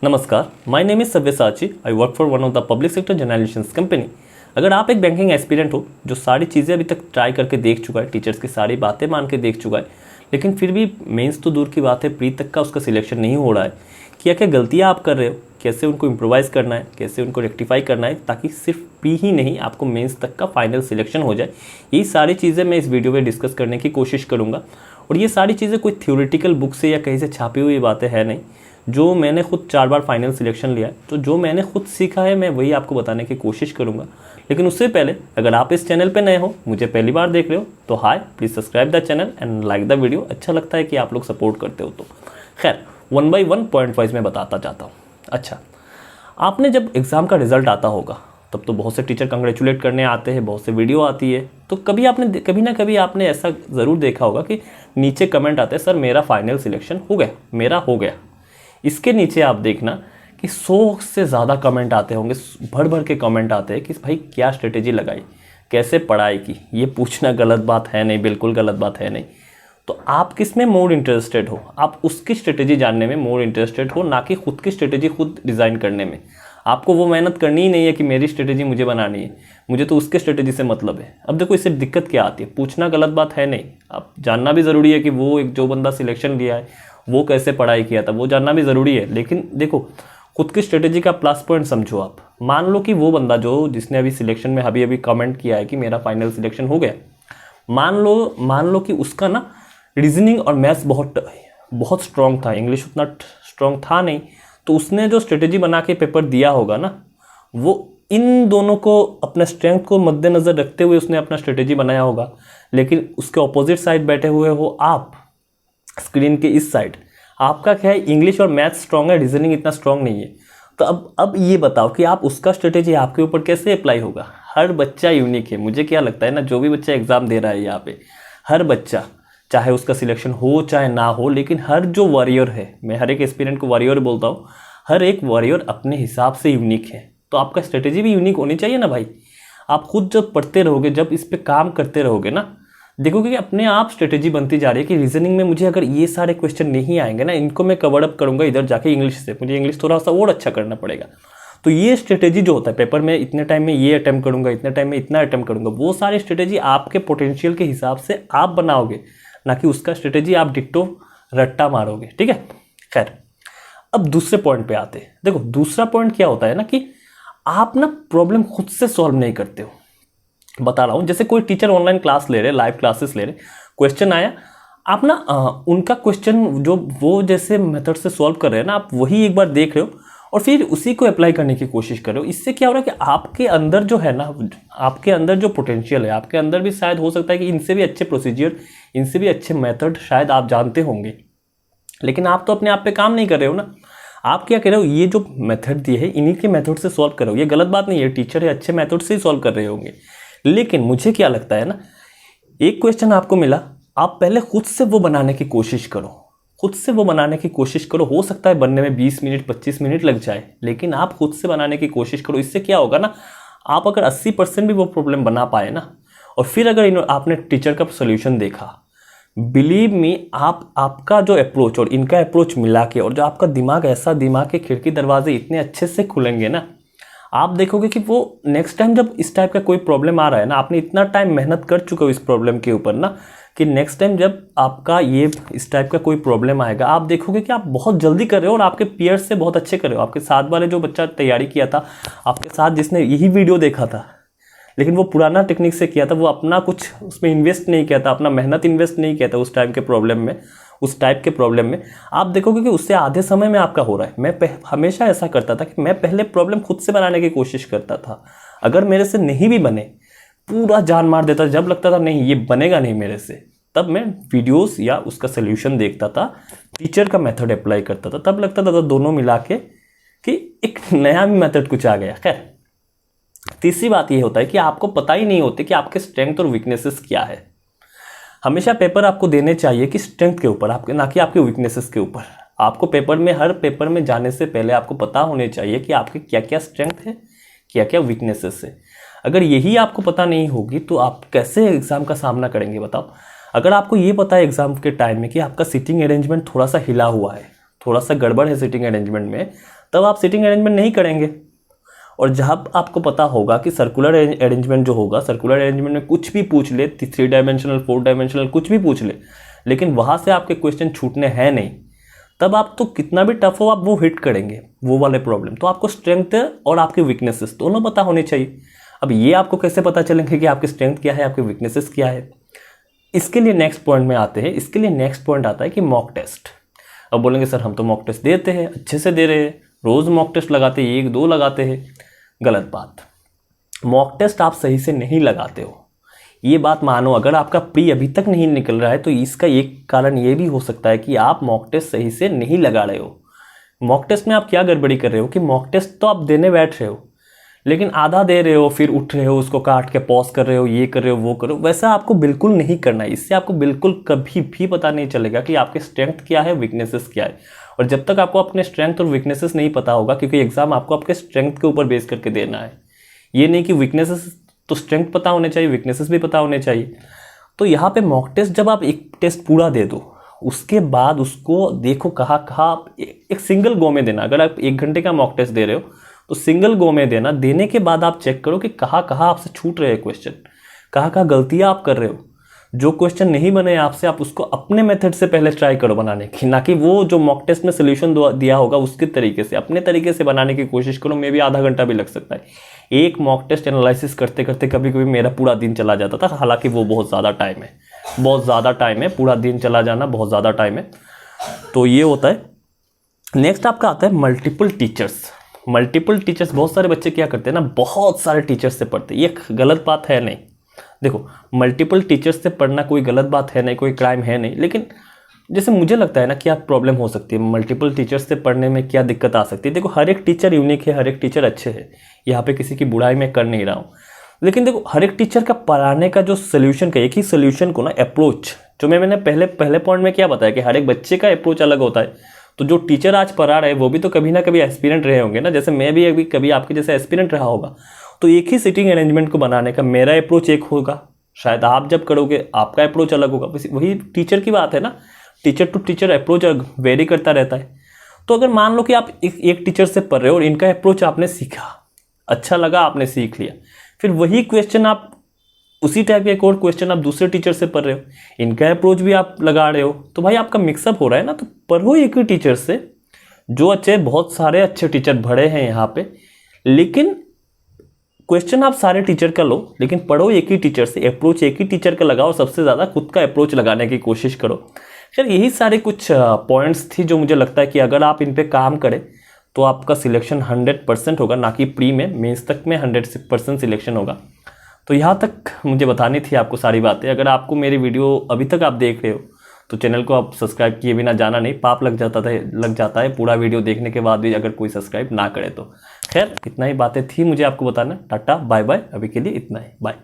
नमस्कार, my name is Savyasachi. I work for one of the public sector journalists company. अगर आप एक banking aspirant हो जो सारी चीज़ें अभी तक ट्राई करके देख चुका है, टीचर्स की सारी बातें मान के देख चुका है, लेकिन फिर भी मेंस तो दूर की बात है, प्री तक का उसका सिलेक्शन नहीं हो रहा है, क्या क्या गलतियाँ आप कर रहे हो, कैसे उनको इम्प्रोवाइज़ करना है, कैसे उनको रेक्टिफाई करना है ताकि सिर्फ प्री ही नहीं आपको मेंस तक का फाइनल सिलेक्शन हो जाए, ये सारी चीज़ें मैं इस वीडियो में डिस्कस करने की कोशिश करूँगा। और ये सारी चीज़ें कोई थ्योरेटिकल बुक से या कहीं से छापी हुई बातें हैं नहीं, जो मैंने खुद 4 बार फाइनल सिलेक्शन लिया है, तो जो मैंने खुद सीखा है मैं वही आपको बताने की कोशिश करूँगा। लेकिन उससे पहले अगर आप इस चैनल पे नए हो, मुझे पहली बार देख रहे हो, तो hi, please subscribe the channel and like the video. अच्छा लगता है कि आप लोग सपोर्ट करते हो। तो खैर 1 by 1 पॉइंट वाइज मैं बताता जाता हूँ। अच्छा, आपने जब एग्ज़ाम का रिजल्ट आता होगा तब तो बहुत से टीचर कंग्रेचुलेट करने आते हैं, बहुत से वीडियो आती है, तो कभी ना कभी आपने ऐसा ज़रूर देखा होगा कि नीचे कमेंट आते हैं, सर मेरा फाइनल सिलेक्शन हो गया, मेरा हो गया। इसके नीचे आप देखना कि 100 से ज़्यादा कमेंट आते होंगे, भर भर के कमेंट आते हैं कि भाई क्या स्ट्रेटेजी लगाई, कैसे पढ़ाई की। ये पूछना गलत बात है नहीं, बिल्कुल गलत बात है नहीं। तो आप किस में मोर इंटरेस्टेड हो? आप उसकी स्ट्रेटेजी जानने में मोर इंटरेस्टेड हो, ना कि खुद की स्ट्रेटेजी खुद डिज़ाइन करने में। आपको वो मेहनत करनी ही नहीं है कि मेरी स्ट्रेटेजी मुझे बनानी है, मुझे तो उसके स्ट्रेटेजी से मतलब है। अब देखो, इससे दिक्कत क्या आती है? पूछना गलत बात है नहीं, आप जानना भी ज़रूरी है कि वो एक जो बंदा सिलेक्शन लिया है वो कैसे पढ़ाई किया था, वो जानना भी ज़रूरी है। लेकिन देखो, खुद की स्ट्रेटेजी का प्लस पॉइंट समझो। आप मान लो कि वो बंदा जिसने अभी सिलेक्शन में अभी कमेंट किया है कि मेरा फाइनल सिलेक्शन हो गया, मान लो कि उसका ना रीजनिंग और मैथ्स बहुत स्ट्रॉन्ग था, इंग्लिश उतना स्ट्रॉन्ग था नहीं, तो उसने जो स्ट्रेटेजी बना के पेपर दिया होगा ना, वो इन दोनों को अपने स्ट्रेंथ को मद्देनज़र रखते हुए उसने अपना स्ट्रेटेजी बनाया होगा। लेकिन उसके ऑपोजिट साइड बैठे हुए हो आप, स्क्रीन के इस साइड, आपका क्या है, इंग्लिश और मैथ्स स्ट्रॉन्ग है, रीजनिंग इतना स्ट्रॉन्ग नहीं है। तो अब ये बताओ कि आप उसका स्ट्रेटेजी आपके ऊपर कैसे अप्लाई होगा? हर बच्चा यूनिक है। मुझे क्या लगता है ना, जो भी बच्चा एग्जाम दे रहा है यहाँ पे, हर बच्चा, चाहे उसका सिलेक्शन हो चाहे ना हो, लेकिन हर जो वॉरियर है, मैं हर एक एस्पिरेंट को वॉरियर बोलता हूँ, हर एक वॉरियर अपने हिसाब से यूनिक है। तो आपका स्ट्रेटेजी भी यूनिक होनी चाहिए ना भाई। आप खुद जब पढ़ते रहोगे, जब इस पर काम करते रहोगे ना, देखोगे कि अपने आप स्ट्रेटेजी बनती जा रही है कि रीजनिंग में मुझे अगर ये सारे क्वेश्चन नहीं आएंगे ना, इनको मैं कवर अप करूंगा इधर जाके इंग्लिश से, मुझे इंग्लिश थोड़ा सा और अच्छा करना पड़ेगा। तो ये स्ट्रेटेजी जो होता है, पेपर में इतने टाइम में ये अटेम्प्ट करूंगा, इतने टाइम में इतना अटेम्प्ट करूंगा, वो सारी स्ट्रेटेजी आपके पोटेंशियल के हिसाब से आप बनाओगे, ना कि उसका स्ट्रेटेजी आप डिट्टो रट्टा मारोगे। ठीक है, खैर अब दूसरे पॉइंट पे आते हैं। देखो, दूसरा पॉइंट क्या होता है ना कि आप ना प्रॉब्लम खुद से सॉल्व नहीं करते हो। बता रहा हूँ, जैसे कोई टीचर ऑनलाइन क्लास ले रहे, लाइव क्लासेस ले रहे, क्वेश्चन आया, आप ना उनका क्वेश्चन जो वो जैसे मेथड से सॉल्व कर रहे हैं ना, आप वही एक बार देख रहे हो और फिर उसी को अप्लाई करने की कोशिश कर रहे हो। इससे क्या हो रहा है कि आपके अंदर जो है ना, आपके अंदर जो पोटेंशियल है, आपके अंदर भी शायद हो सकता है कि इनसे भी अच्छे प्रोसीजर, इनसे भी अच्छे मेथड शायद आप जानते होंगे, लेकिन आप तो अपने आप पे काम नहीं कर रहे हो ना। आप क्या कर रहे हो, ये जो मेथड दिए है इन्हीं के मेथड से सॉल्व कर रहे हो। ये गलत बात नहीं है, टीचर है, अच्छे मेथड से ही सॉल्व कर रहे होंगे। लेकिन मुझे क्या लगता है ना, एक क्वेश्चन आपको मिला, आप पहले खुद से वो बनाने की कोशिश करो, खुद से वो बनाने की कोशिश करो। हो सकता है बनने में 20 मिनट 25 मिनट लग जाए, लेकिन आप खुद से बनाने की कोशिश करो। इससे क्या होगा ना, आप अगर 80% भी वो प्रॉब्लम बना पाए ना, और फिर अगर आपने टीचर का सोल्यूशन देखा, बिलीव मी, आपका जो अप्रोच और इनका अप्रोच मिला के, और जो आपका दिमाग, ऐसा दिमाग के खिड़की दरवाजे इतने अच्छे से खुलेंगे ना, आप देखोगे कि वो नेक्स्ट टाइम जब इस टाइप का कोई प्रॉब्लम आ रहा है ना, आपने इतना टाइम मेहनत कर चुके हो इस प्रॉब्लम के ऊपर ना, कि नेक्स्ट टाइम जब आपका ये इस टाइप का कोई प्रॉब्लम आएगा, आप देखोगे कि आप बहुत जल्दी कर रहे हो और आपके पीयर्स से बहुत अच्छे कर रहे हो। आपके साथ वाले जो बच्चा तैयारी किया था, आपके साथ जिसने यही वीडियो देखा था, लेकिन वो पुराना टेक्निक से किया था, वो अपना कुछ उसमें इन्वेस्ट नहीं किया था, अपना मेहनत इन्वेस्ट नहीं किया था उस टाइम के प्रॉब्लम में, उस टाइप के प्रॉब्लम में, आप देखोगे कि उससे आधे समय में आपका हो रहा है। मैं हमेशा ऐसा करता था कि मैं पहले प्रॉब्लम खुद से बनाने की कोशिश करता था। अगर मेरे से नहीं भी बने, पूरा जान मार देता। जब लगता था नहीं ये बनेगा नहीं मेरे से, तब मैं वीडियोस या उसका सोल्यूशन देखता था, टीचर का मेथड अप्लाई करता था, तब लगता था दोनों मिला के कि एक नया भी मेथड कुछ आ गया। खैर, तीसरी बात ये होता है कि आपको पता ही नहीं होती कि आपके स्ट्रेंथ और वीकनेसेस क्या है। हमेशा पेपर आपको देने चाहिए कि स्ट्रेंथ के ऊपर, आपके, ना कि आपके वीकनेसेस के ऊपर। आपको पेपर में, हर पेपर में जाने से पहले आपको पता होने चाहिए कि आपके क्या क्या स्ट्रेंथ है, क्या क्या वीकनेसेस है। अगर यही आपको पता नहीं होगी तो आप कैसे एग्जाम का सामना करेंगे बताओ। अगर आपको ये पता है एग्जाम के टाइम में कि आपका सीटिंग अरेंजमेंट थोड़ा सा हिला हुआ है, थोड़ा सा गड़बड़ है सीटिंग अरेंजमेंट में, तब आप सीटिंग अरेंजमेंट नहीं करेंगे। और जब आपको पता होगा कि सर्कुलर अरेंजमेंट जो होगा, सर्कुलर अरेंजमेंट में कुछ भी पूछ ले, 3 डायमेंशनल 4 डायमेंशनल कुछ भी पूछ ले, लेकिन वहाँ से आपके क्वेश्चन छूटने हैं नहीं, तब आप तो कितना भी टफ हो आप वो हिट करेंगे वो वाले प्रॉब्लम। तो आपको स्ट्रेंथ और आपकी वीकनेसेस दोनों पता होने चाहिए। अब ये आपको कैसे पता चलेंगे कि आपकी स्ट्रेंथ क्या है, आपकी वीकनेसेस क्या है? इसके लिए नेक्स्ट पॉइंट में आते हैं। इसके लिए नेक्स्ट पॉइंट आता है कि मॉक टेस्ट। अब बोलेंगे सर हम तो मॉक टेस्ट देते हैं, अच्छे से दे रहे हैं, रोज़ मॉक टेस्ट लगाते हैं, 1-2 लगाते हैं। गलत बात। मॉक टेस्ट आप सही से नहीं लगाते हो, ये बात मानो। अगर आपका प्री अभी तक नहीं निकल रहा है तो इसका एक कारण ये भी हो सकता है कि आप मॉक टेस्ट सही से नहीं लगा रहे हो। मॉक टेस्ट में आप क्या गड़बड़ी कर रहे हो कि मॉक टेस्ट तो आप देने बैठ रहे हो, लेकिन आधा दे रहे हो, फिर उठ रहे हो, उसको काट के पॉज कर रहे हो, ये कर रहे हो, वो करो। वैसा आपको बिल्कुल नहीं करना है। इससे आपको बिल्कुल कभी भी पता नहीं चलेगा कि आपके स्ट्रेंथ क्या है, वीकनेसेस क्या है। और जब तक आपको अपने स्ट्रेंथ और वीकनेसेस नहीं पता होगा, क्योंकि एग्जाम आपको आपके स्ट्रेंथ के ऊपर बेस करके देना है, ये नहीं कि वीकनेसेस, तो स्ट्रेंथ पता होने चाहिए, वीकनेसेस भी पता होने चाहिए। तो यहाँ पे मॉक टेस्ट जब आप एक टेस्ट पूरा दे दो, उसके बाद उसको देखो कहाँ कहाँ एक सिंगल गो में देना। अगर आप 1 घंटे का मॉक टेस्ट दे रहे हो तो सिंगल गो में देना। देने के बाद आप चेक करो कि कहाँ कहाँ आपसे छूट रहे हैं क्वेश्चन, कहाँ कहाँ गलतियाँ आप कर रहे हो। जो क्वेश्चन नहीं बने आपसे, आप उसको अपने मेथड से पहले ट्राई करो बनाने की, ना कि वो जो मॉक टेस्ट में सोल्यूशन दिया होगा उसके तरीके से। अपने तरीके से बनाने की कोशिश करो। मे भी आधा घंटा भी लग सकता है। एक मॉक टेस्ट एनालिसिस करते करते कभी कभी मेरा पूरा दिन चला जाता था। हालांकि वो बहुत ज़्यादा टाइम है, बहुत ज़्यादा टाइम है, पूरा दिन चला जाना बहुत ज़्यादा टाइम है। तो ये होता है। नेक्स्ट आपका आता है मल्टीपल टीचर्स। मल्टीपल टीचर्स, बहुत सारे बच्चे क्या करते हैं ना, बहुत सारे टीचर्स से पढ़ते हैं। ये गलत बात है नहीं। देखो, मल्टीपल टीचर्स से पढ़ना कोई गलत बात है नहीं, कोई क्राइम है नहीं। लेकिन जैसे मुझे लगता है ना, क्या प्रॉब्लम हो सकती है मल्टीपल टीचर्स से पढ़ने में, क्या दिक्कत आ सकती है? देखो, हर एक टीचर यूनिक है, हर एक टीचर अच्छे है। यहाँ पे किसी की बुराई मैं कर नहीं रहा हूँ। लेकिन देखो, हर एक टीचर का पढ़ाने का जो सोल्यूशन का, एक ही सोल्यूशन को ना, अप्रोच, जो मैंने पहले पॉइंट में क्या बताया कि हर एक बच्चे का अप्रोच अलग होता है। तो जो टीचर आज पढ़ा रहे हैं वो भी तो कभी ना कभी एस्पिरेंट रहे होंगे ना। जैसे मैं भी अभी कभी आपके जैसे एस्पिरेंट रहा होगा। तो एक ही सीटिंग अरेंजमेंट को बनाने का मेरा अप्रोच एक होगा, शायद आप जब करोगे आपका अप्रोच अलग होगा। वही टीचर की बात है ना, teacher to teacher approach vary करता रहता है। तो अगर मान लो कि आप एक टीचर से पढ़ रहे हो और इनका अप्रोच आपने सीखा, अच्छा लगा, आपने सीख लिया, फिर वही क्वेश्चन आप, उसी टाइप के एक और क्वेश्चन आप दूसरे टीचर से पढ़ रहे हो, इनका अप्रोच भी आप लगा रहे हो, तो भाई आपका मिक्सअप हो रहा है ना। तो पढ़ो एक ही टीचर से, जो अच्छे, बहुत सारे अच्छे टीचर भरे हैं यहाँ पे, लेकिन क्वेश्चन आप सारे टीचर का लो, लेकिन पढ़ो एक ही टीचर से, अप्रोच एक ही टीचर का लगाओ, सबसे ज़्यादा खुद का अप्रोच लगाने की कोशिश करो। खैर, यही सारे कुछ पॉइंट्स थी जो मुझे लगता है कि अगर आप इन पे काम करें तो आपका सिलेक्शन 100% होगा, ना कि प्री में, मेंस तक में 100% सिलेक्शन होगा। तो यहाँ तक मुझे बतानी थी आपको सारी बातें। अगर आपको मेरी वीडियो अभी तक आप देख रहे हो तो चैनल को आप सब्सक्राइब किए बिना जाना नहीं, पाप लग जाता है पूरा वीडियो देखने के बाद भी अगर कोई सब्सक्राइब ना करे तो। खैर, इतना ही बातें थी मुझे आपको बताना। टाटा बाय बाय, अभी के लिए इतना ही, बाय।